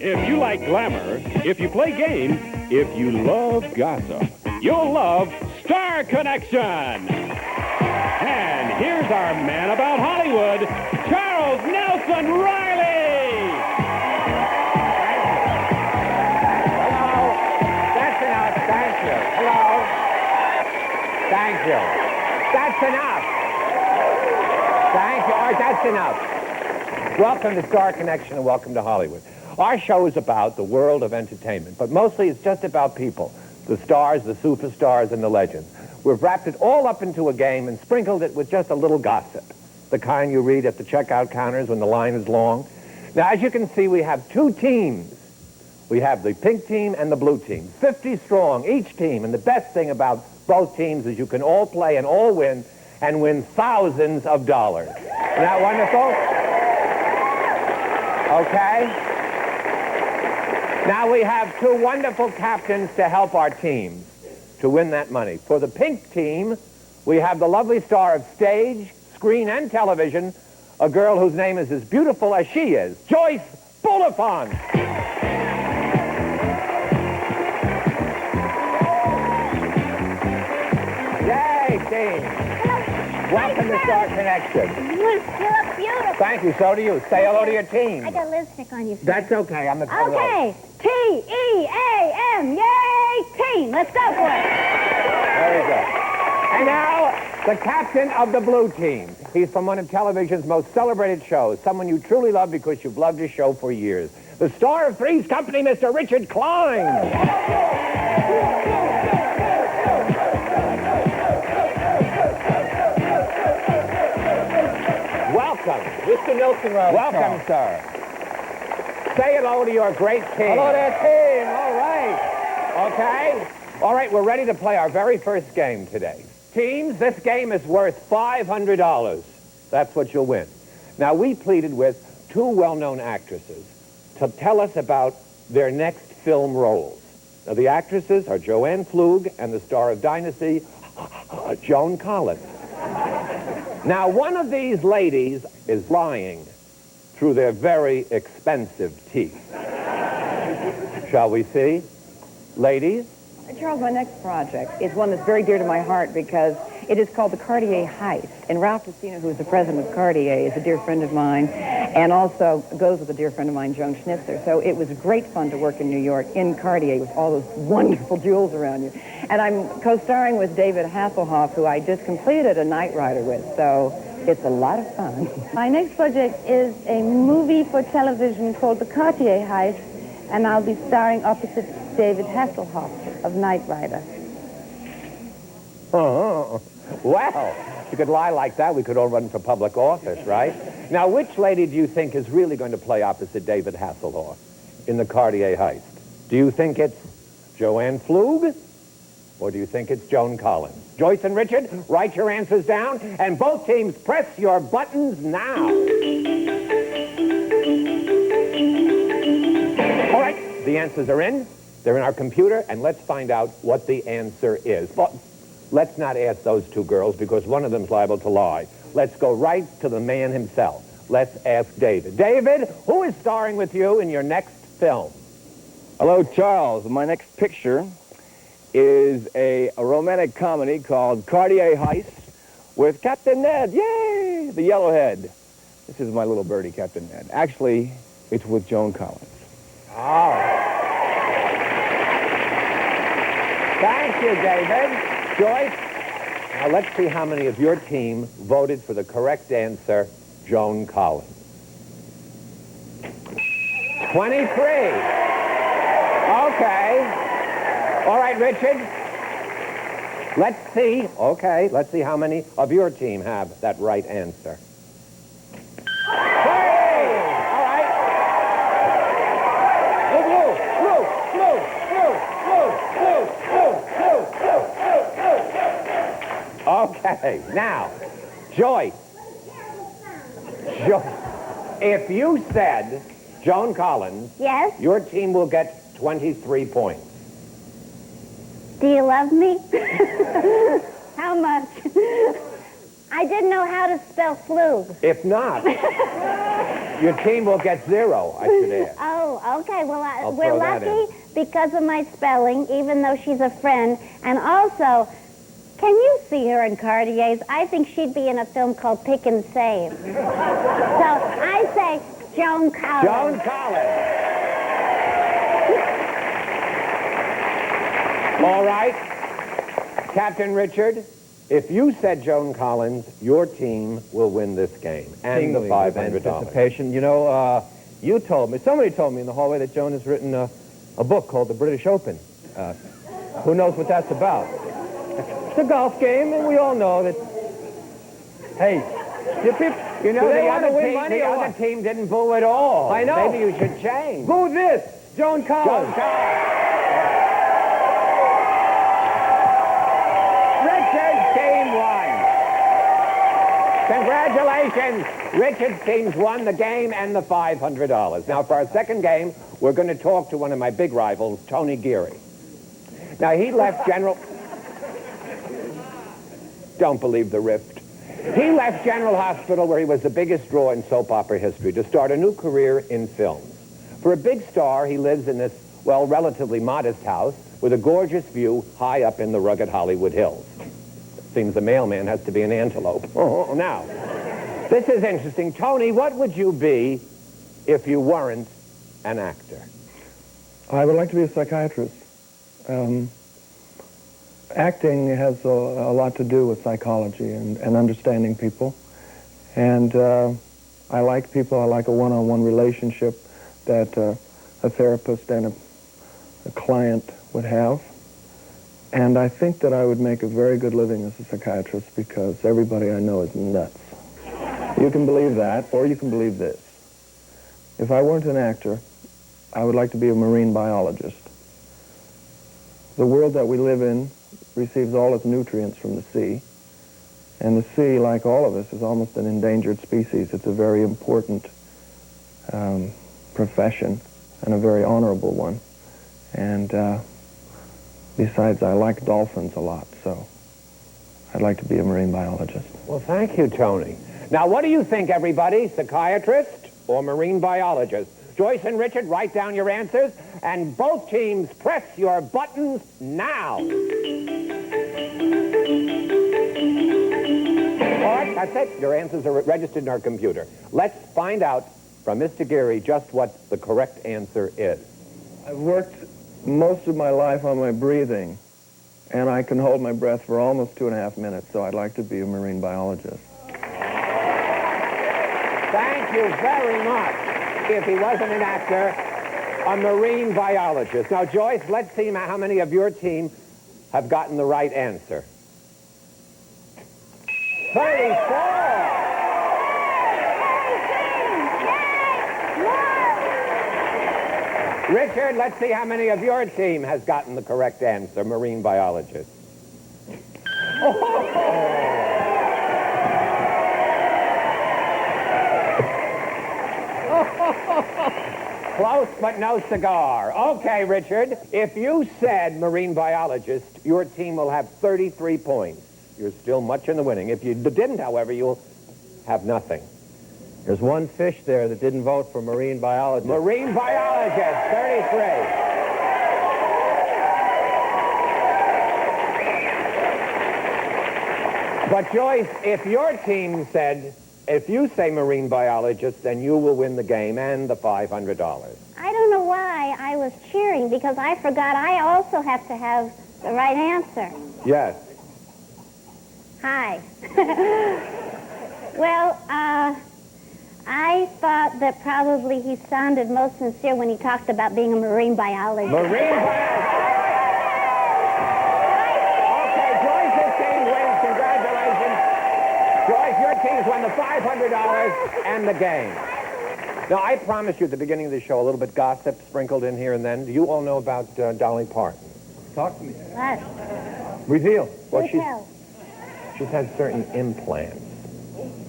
If you like glamour, if you play games, if you love gossip, you'll love Star Connection. And here's our man about Hollywood, Charles Nelson Riley. Hello. That's enough. Thank you. Hello. Thank you. That's enough. Thank you. All right, that's enough. Welcome to Star Connection and welcome to Hollywood. Our show is about the world of entertainment, but mostly it's just about people, the stars, the superstars, and the legends. We've wrapped it all up into a game and sprinkled it with just a little gossip, the kind you read at the checkout counters when the line is long. Now, as you can see, we have two teams. We have the pink team and the blue team, 50 strong, each team, and the best thing about both teams is you can all play and all win, and win thousands of dollars. Isn't that wonderful? Okay. Now we have two wonderful captains to help our teams to win that money. For the pink team, we have the lovely star of stage, screen, and television, a girl whose name is as beautiful as she is, Joyce Bulifant. Yay, team. Welcome to Star Connection. You look beautiful. Thank you, so do you. Say hello to your team. I got lipstick on you. That's okay, I'm the co-host. Okay. T-E-A-M. Yay, team. Let's go for it. Very good. And now, the captain of the blue team. He's from one of television's most celebrated shows, someone you truly love because you've loved his show for years. The star of Three's Company, Mr. Richard Klein. Welcome. Mr. Nelson Riley. Welcome, sir. Say hello to your great team. Hello there, team. All right. Okay? All right, we're ready to play our very first game today. Teams, this game is worth $500. That's what you'll win. Now, we pleaded with two well-known actresses to tell us about their next film roles. Now, the actresses are Joanne Flug and the star of Dynasty, Joan Collins. Now, one of these ladies is lying through their very expensive teeth. Shall we see? Ladies? Charles, my next project is one that's very dear to my heart because it is called the Cardier Heist. And Ralph Tessino, who is the president of Cartier, is a dear friend of mine and also goes with a dear friend of mine, Joan Schnitzer. So it was great fun to work in New York in Cartier with all those wonderful jewels around you. And I'm co-starring with David Hasselhoff, who I just completed a Knight Rider with. So it's a lot of fun. My next project is a movie for television called The Cartier Heist, and I'll be starring opposite David Hasselhoff of Knight Rider. Oh, well, if you could lie like that, we could all run for public office, right? Now, which lady do you think is really going to play opposite David Hasselhoff in the Cartier Heist? Do you think it's Joanne Flug, or do you think it's Joan Collins? Joyce and Richard, write your answers down, and both teams press your buttons now. All right, the answers are in. They're in our computer, and let's find out what the answer is. But let's not ask those two girls because one of them's liable to lie. Let's go right to the man himself. Let's ask David. David, who is starring with you in your next film? Hello, Charles. My next picture is a romantic comedy called Cardier Heist with Captain Ned. Yay! The yellowhead. This is my little birdie, Captain Ned. Actually, it's with Joan Collins. Oh. Thank you, David. Joyce, now let's see how many of your team voted for the correct answer, Joan Collins. 23. Okay. All right, Richard. Let's see. Okay, let's see how many of your team have that right answer. Okay, now, Joyce, if you said Joan Collins, Yes? your team will get 23 points. Do you love me? How much? I didn't know how to spell flu. If not, your team will get 0, I should add. Oh, okay. Well, I'll we're throw that lucky because of my spelling, even though she's a friend. And also, can you see her in Cartier's? I think she'd be in a film called Pick and Save. So I say Joan Collins. Joan Collins. All right. Captain Richard, if you said Joan Collins, your team will win this game and the $500. Anticipation. You know, you told me, somebody told me in the hallway that Joan has written a book called The British Open. Who knows what that's about? It's a golf game, and we all know that, hey, You know, do they the want to other win team, money the or other what? team didn't boo at all. I know. Maybe you should change. Boo this, Joan Collins. Joan Collins. Richard's team won. Congratulations. Richard's team's won the game and the $500. Now, for our second game, we're going to talk to one of my big rivals, Tony Geary. Now, he left General... Don't believe the rift. He left General Hospital, where he was the biggest draw in soap opera history, to start a new career in films. For a big star, he lives in this, well, relatively modest house with a gorgeous view high up in the rugged Hollywood Hills. Seems the mailman has to be an antelope. Oh, now, this is interesting. Tony, what would you be if you weren't an actor? I would like to be a psychiatrist. Acting has a lot to do with psychology and understanding people. And I like people. I like a one-on-one relationship that a therapist and a client would have. And I think that I would make a very good living as a psychiatrist because everybody I know is nuts. You can believe that, or you can believe this. If I weren't an actor, I would like to be a marine biologist. The world that we live in receives all its nutrients from the sea. And the sea, like all of us, is almost an endangered species. It's a very important profession and a very honorable one. And besides, I like dolphins a lot, so I'd like to be a marine biologist. Well, thank you, Tony. Now, what do you think, everybody? Psychiatrist or marine biologist? Joyce and Richard, write down your answers, and both teams press your buttons now. All right, that's it. Your answers are registered in our computer. Let's find out from Mr. Geary just what the correct answer is. I've worked most of my life on my breathing, and I can hold my breath for almost 2.5 minutes, so I'd like to be a marine biologist. Thank you very much. If he wasn't an actor, a marine biologist. Now, Joyce, let's see how many of your team have gotten the right answer. 34. Richard, let's see how many of your team has gotten the correct answer, marine biologist. Close, but no cigar. Okay, Richard, if you said marine biologist, your team will have 33 points. You're still much in the winning. If you didn't, however, you'll have nothing. There's one fish there that didn't vote for marine biologist. Marine biologist, 33. But Joyce, if your team said, if you say marine biologist, then you will win the game and the $500. I don't know why I was cheering because I forgot I also have to have the right answer. Yes. Hi. Well, I thought that probably he sounded most sincere when he talked about being a marine biologist. Marine biologist. Okay, Joyce's team wins. Congratulations. Joyce, your team's won the $500 and the game. Now, I promised you at the beginning of the show a little bit gossip sprinkled in here and then. Do you all know about Dolly Parton? Talk to me. What? Reveal. Well, Do tell. she's had certain implants.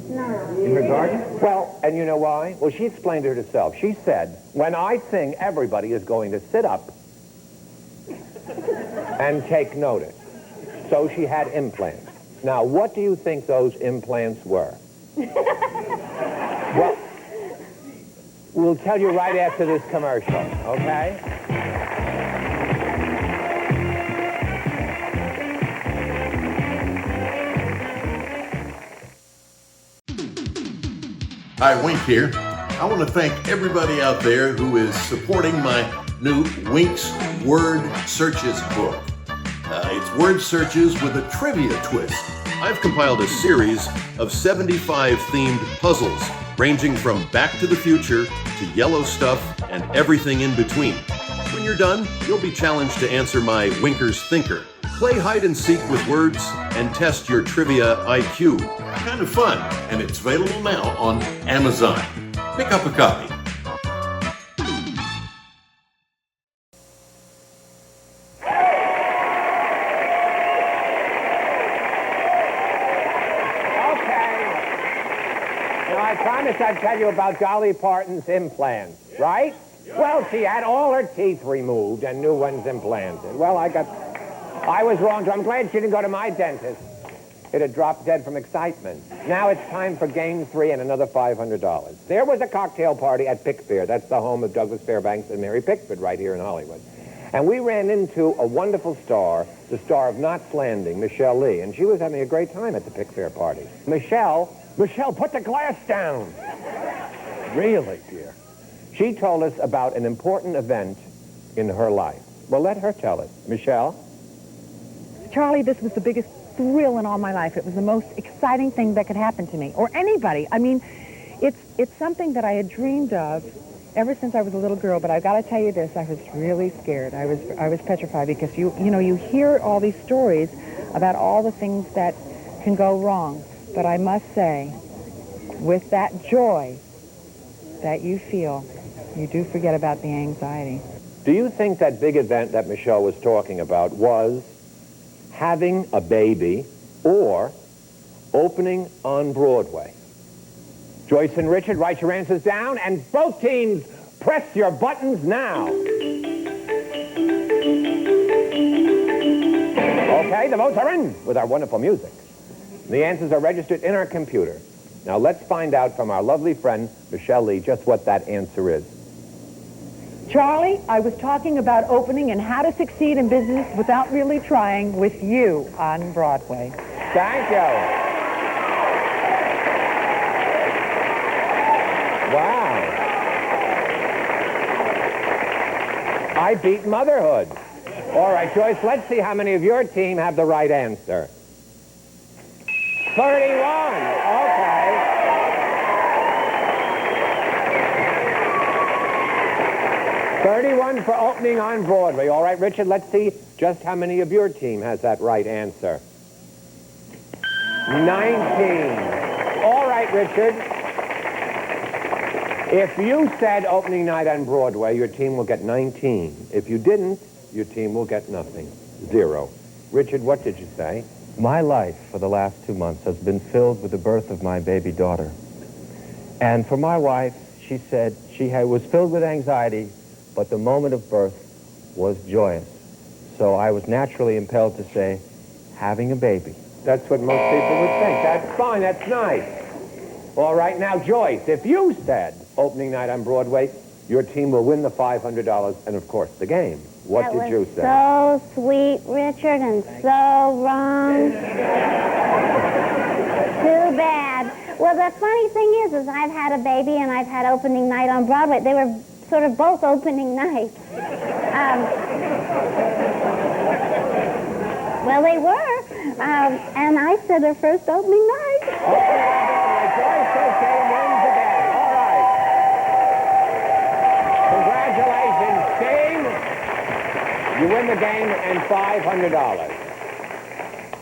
No. In her garden? Well, and you know why? Well, she explained it herself. She said, when I sing, everybody is going to sit up and take notice. So she had implants. Now, what do you think those implants were? Well, we'll tell you right after this commercial, okay? Hi, Wink here. I want to thank everybody out there who is supporting my new Wink's Word Searches book. It's word searches with a trivia twist. I've compiled a series of 75 themed puzzles, ranging from Back to the Future to Yellow Stuff and everything in between. When you're done, you'll be challenged to answer my Winker's Thinker. Play hide and seek with words and test your trivia IQ. Kind of fun, and it's available now on Amazon. Pick up a copy. I promised I'd tell you about Dolly Parton's implants, right? Well, she had all her teeth removed and new ones implanted. Well, I was wrong. I'm glad she didn't go to my dentist. It had dropped dead from excitement. Now it's time for Game 3 and another $500. There was a cocktail party at Pickfair. That's the home of Douglas Fairbanks and Mary Pickford right here in Hollywood. And we ran into a wonderful star, the star of Knots Landing, Michelle Lee, and she was having a great time at the Pickfair party. Michelle, put the glass down. Really, dear? She told us about an important event in her life. Well, let her tell it. Michelle? Charlie, this was the biggest thrill in all my life. It was the most exciting thing that could happen to me, or anybody. I mean, it's something that I had dreamed of ever since I was a little girl, but I've got to tell you this, I was really scared. I was petrified because you hear all these stories about all the things that can go wrong. But I must say, with that joy that you feel, you do forget about the anxiety. Do you think that big event that Michelle was talking about was having a baby or opening on Broadway? Joyce and Richard, write your answers down, and both teams, press your buttons now. Okay, the votes are in with our wonderful music. The answers are registered in our computer. Now let's find out from our lovely friend, Michelle Lee, just what that answer is. Charlie, I was talking about opening and how to succeed in business without really trying with you on Broadway. Thank you. Wow. I beat motherhood. All right, Joyce, let's see how many of your team have the right answer. 31. Okay. 31 for opening on Broadway. All right, Richard, let's see just how many of your team has that right answer. 19. All right, Richard. If you said opening night on Broadway, your team will get 19. If you didn't, your team will get nothing. 0. Richard, what did you say? My life for the last 2 months has been filled with the birth of my baby daughter. And for my wife, she said she was filled with anxiety, but the moment of birth was joyous. So I was naturally impelled to say, having a baby. That's what most people would think. That's fine. That's nice. All right, now, Joyce, if you said opening night on Broadway, your team will win the $500 and, of course, the game. What did you say? So sweet, Richard, and so wrong. Too bad. Well, the funny thing is I've had a baby and I've had opening night on Broadway. They were sort of both opening nights. Well, they were. And I said their first opening night. Joyce says game wins again. All right. Congratulations, team. You win the game and $500.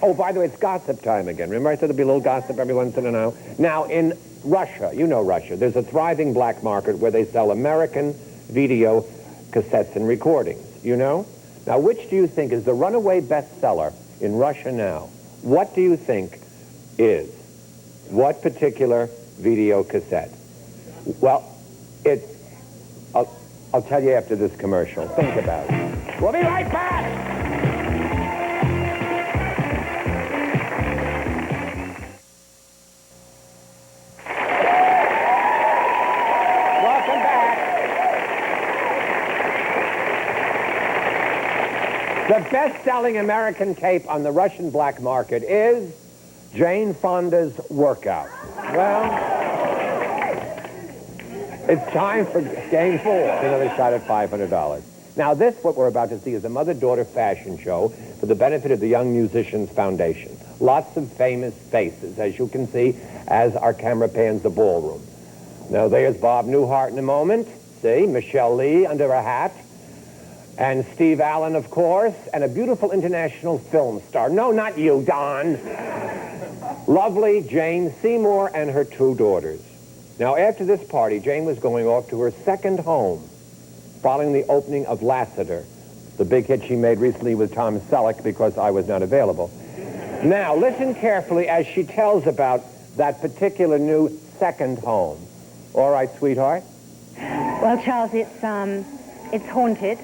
Oh, by the way, it's gossip time again. Remember I said there'd be a little gossip every once in a while? Now, in Russia, you know Russia, there's a thriving black market where they sell American video cassettes and recordings, you know? Now, which do you think is the runaway bestseller in Russia now? What do you think is? What particular video cassette? Well, it's... I'll tell you after this commercial. Think about it. We'll be right back! The best-selling American cape on the Russian black market is Jane Fonda's Workout. Well, it's time for game 4. Another shot at $500. Now, what we're about to see, is a mother-daughter fashion show for the benefit of the Young Musicians Foundation. Lots of famous faces, as you can see, as our camera pans the ballroom. Now, there's Bob Newhart in a moment. See, Michelle Lee under a hat. And Steve Allen, of course, and a beautiful international film star. No, not you, Don. Lovely Jane Seymour and her 2 daughters. Now, after this party, Jane was going off to her second home, following the opening of Lassiter, the big hit she made recently with Tom Selleck, Because I Was Not Available. Now, listen carefully as she tells about that particular new second home. All right, sweetheart? Well, Charles, it's haunted.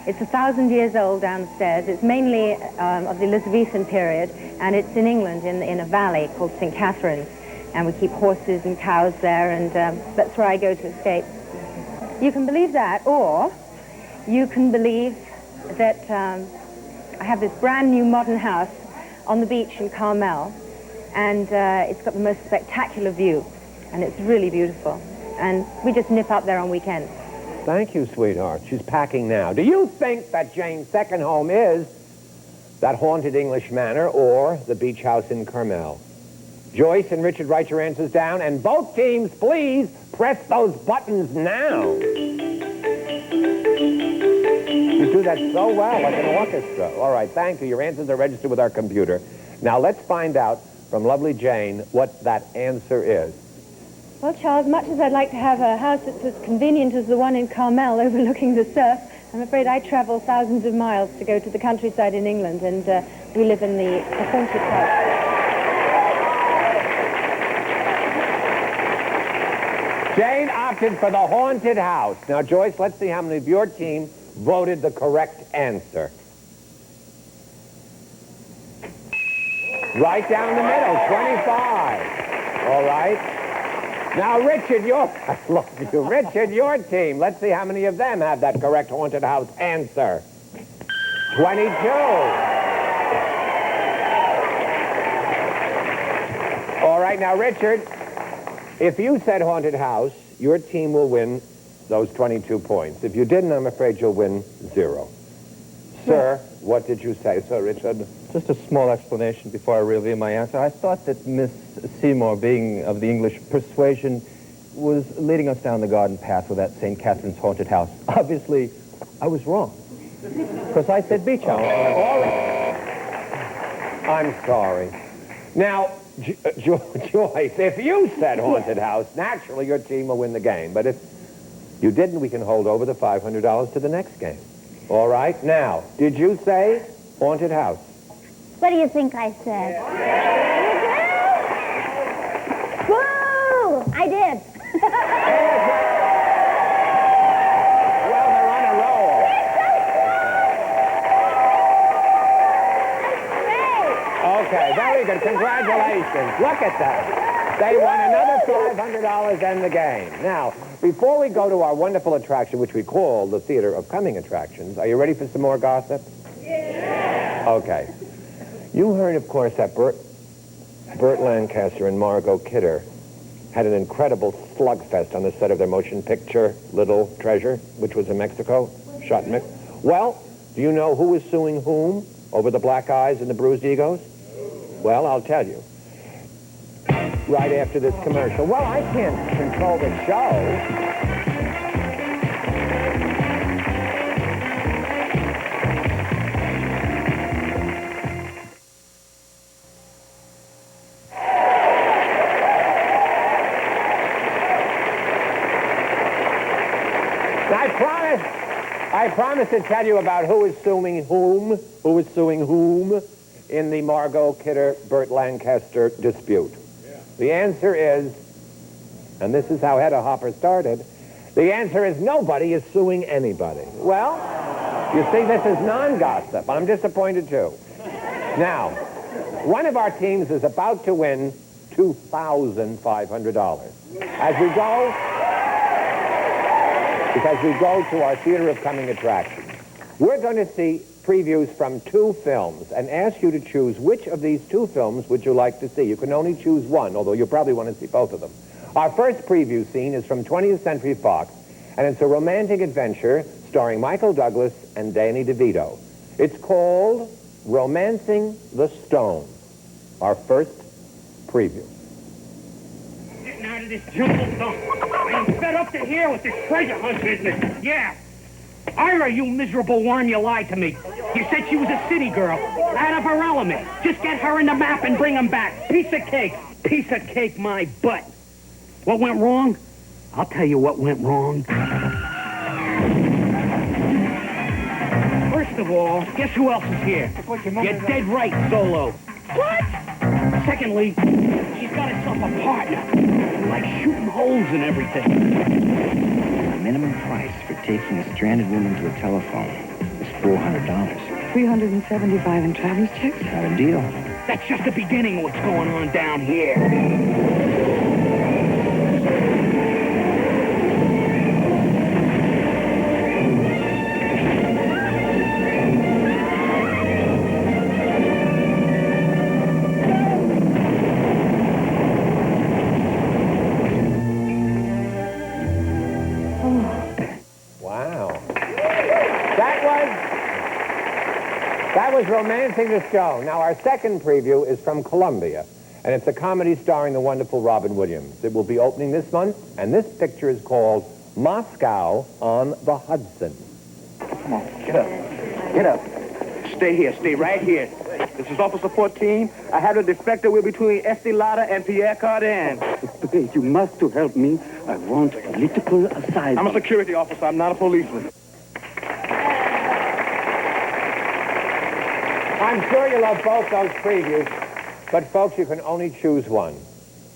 It's 1,000 years old downstairs. It's mainly of the Elizabethan period, and it's in England, in a valley called St. Catherine's. And we keep horses and cows there, and that's where I go to escape. You can believe that, or you can believe that I have this brand new modern house on the beach in Carmel, and it's got the most spectacular view, and it's really beautiful. And we just nip up there on weekends. Thank you, sweetheart. She's packing now. Do you think that Jane's second home is that haunted English manor or the beach house in Carmel? Joyce and Richard, write your answers down, and both teams, please press those buttons now. You do that so well, like an orchestra. All right, thank you. Your answers are registered with our computer. Now let's find out from lovely Jane what that answer is. Well, Charles, much as I'd like to have a house that's as convenient as the one in Carmel overlooking the surf, I'm afraid I travel thousands of miles to go to the countryside in England, and we live in the haunted house. Jane opted for the haunted house. Now, Joyce, let's see how many of your team voted the correct answer. Right down the middle, 25. All right. Now, Richard, I love you. Richard, your team. Let's see how many of them have that correct haunted house answer. 22. All right, now, Richard, if you said haunted house, your team will win those 22 points. If you didn't, I'm afraid you'll win 0. Sir, what did you say, Sir Richard? Just a small explanation before I reveal my answer. I thought that Miss Seymour, being of the English persuasion, was leading us down the garden path with that St. Catherine's haunted house. Obviously, I was wrong, because I said beach house. All right. I'm sorry. Now, Joyce, if you said haunted house, naturally your team will win the game. But if you didn't, we can hold over the $500 to the next game. All right? Now, did you say haunted house? What do you think I said? Woo! I did. Well, they're on a roll. Okay, very good. Congratulations. Look at that. They won another $500 and the game. Now, before we go to our wonderful attraction, which we call the Theater of Coming Attractions, are you ready for some more gossip? Yeah. Okay. You heard, of course, that Burt Lancaster and Margot Kidder had an incredible slugfest on the set of their motion picture, Little Treasure, which was in Mexico, shot in Mexico. Well, do you know who is suing whom over the black eyes and the bruised egos? Well, I'll tell you. Right after this commercial. Well, I can't control the show. I promise to tell you about who is suing whom in the Margot Kidder, Burt Lancaster dispute. Yeah. The answer is, and this is how Hedda Hopper started, the answer is nobody is suing anybody. Well, you see, this is non-gossip. I'm disappointed, too. Now, one of our teams is about to win $2,500. Because we go to our Theater of Coming Attractions. We're going to see previews from 2 films and ask you to choose which of these 2 films would you like to see. You can only choose one, although you probably want to see both of them. Our first preview scene is from 20th Century Fox, and it's a romantic adventure starring Michael Douglas and Danny DeVito. It's called Romancing the Stone. Our first preview. Getting out of this jungle, though. I'm fed up to here with this treasure hunt business. Yeah. Ira, you miserable worm, you lied to me. You said she was a city girl, out of her element. Just get her in the map and bring them back. Piece of cake. Piece of cake, my butt. What went wrong? I'll tell you what went wrong. First of all, guess who else is here? You're dead right, Solo. What? Secondly, she's got herself a partner. Like shooting holes and everything. The minimum price for taking a stranded woman to a telephone is $400. $375 in traveler's checks? Not a deal. That's just the beginning of what's going on down here. That was Romancing the Stone. Now, our second preview is from Columbia, and it's a comedy starring the wonderful Robin Williams. It will be opening this month, and this picture is called Moscow on the Hudson. Come on, get up. Get up. Stay here. Stay right here. This is Officer 14. I have a defector. We're between Estee Lauder and Pierre Cardin. Please, you must to help me. I want political asylum. I'm a security officer. I'm not a policeman. I'm sure you love both those previews, but folks, you can only choose one.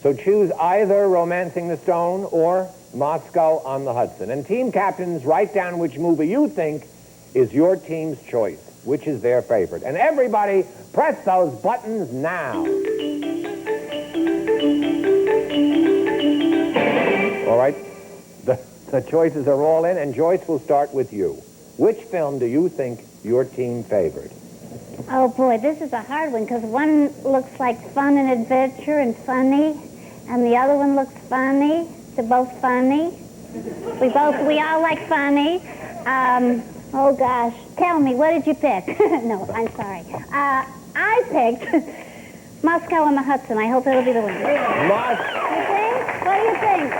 So choose either Romancing the Stone or Moscow on the Hudson. And team captains, write down which movie you think is your team's choice, which is their favorite. And everybody, press those buttons now. All right, the choices are all in, and Joyce will start with you. Which film do you think your team favored? Oh, boy, this is a hard one, because one looks like fun and adventure and funny, and the other one looks funny. They're both funny. We all like funny. Oh, gosh. Tell me, what did you pick? No, I'm sorry. I picked Moscow on the Hudson. I hope it'll be the winner. You think? What do you think?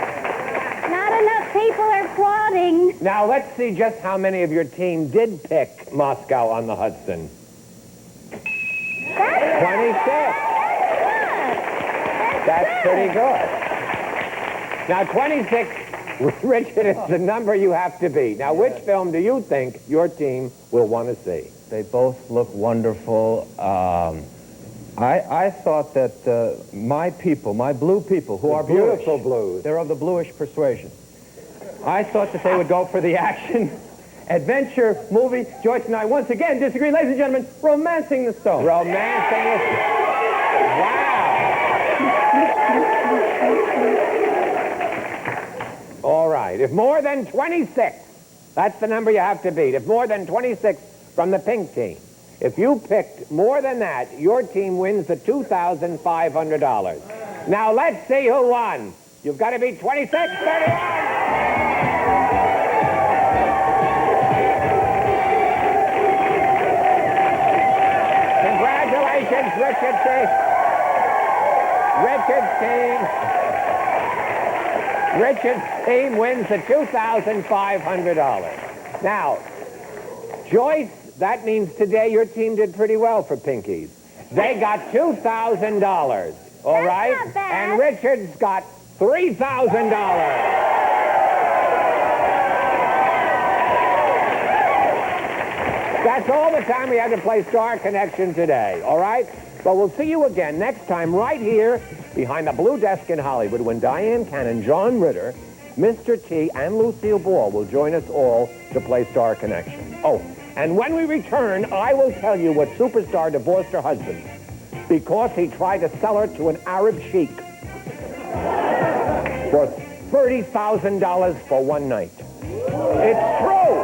Not enough people are applauding. Now, let's see just how many of your team did pick Moscow on the Hudson. 26. That's pretty good. Now, 26, Richard, is the number you have to beat. Now, which film do you think your team will want to see? They both look wonderful. I thought that my people, my blue people, who are beautiful bluish, blues, they're of the bluish persuasion. I thought that they would go for the action adventure movie. Joyce and I once again disagree. Ladies and gentlemen, Romancing the Stone. Romancing the Stone. Wow. All right. If more than 26, that's the number you have to beat. If more than 26 from the pink team. If you picked more than that, your team wins the $2,500. Now let's see who won. You've got to beat 26, 31. Congratulations, Richard's team. Richard's team wins the $2,500. Now, Joyce, that means today your team did pretty well for Pinkies. They got $2,000, all right? Not bad. And Richard's got $3,000. That's all the time we have to play Star Connection today, all right? But we'll see you again next time right here behind the blue desk in Hollywood when Diane Cannon, John Ritter, Mr. T, and Lucille Ball will join us all to play Star Connection. Oh, and when we return, I will tell you what superstar divorced her husband because he tried to sell her to an Arab sheik for $30,000 for one night. It's true!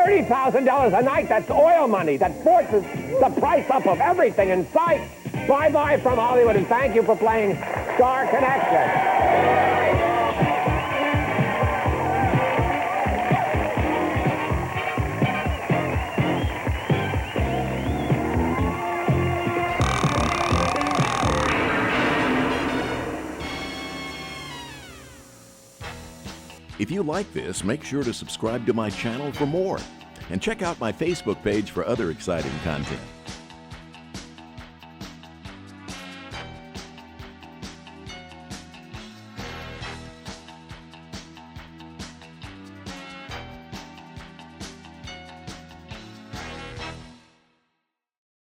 $30,000 a night, that's oil money. That forces the price up of everything in sight. Bye-bye from Hollywood, and thank you for playing Star Connection. If you like this, make sure to subscribe to my channel for more. And check out my Facebook page for other exciting content.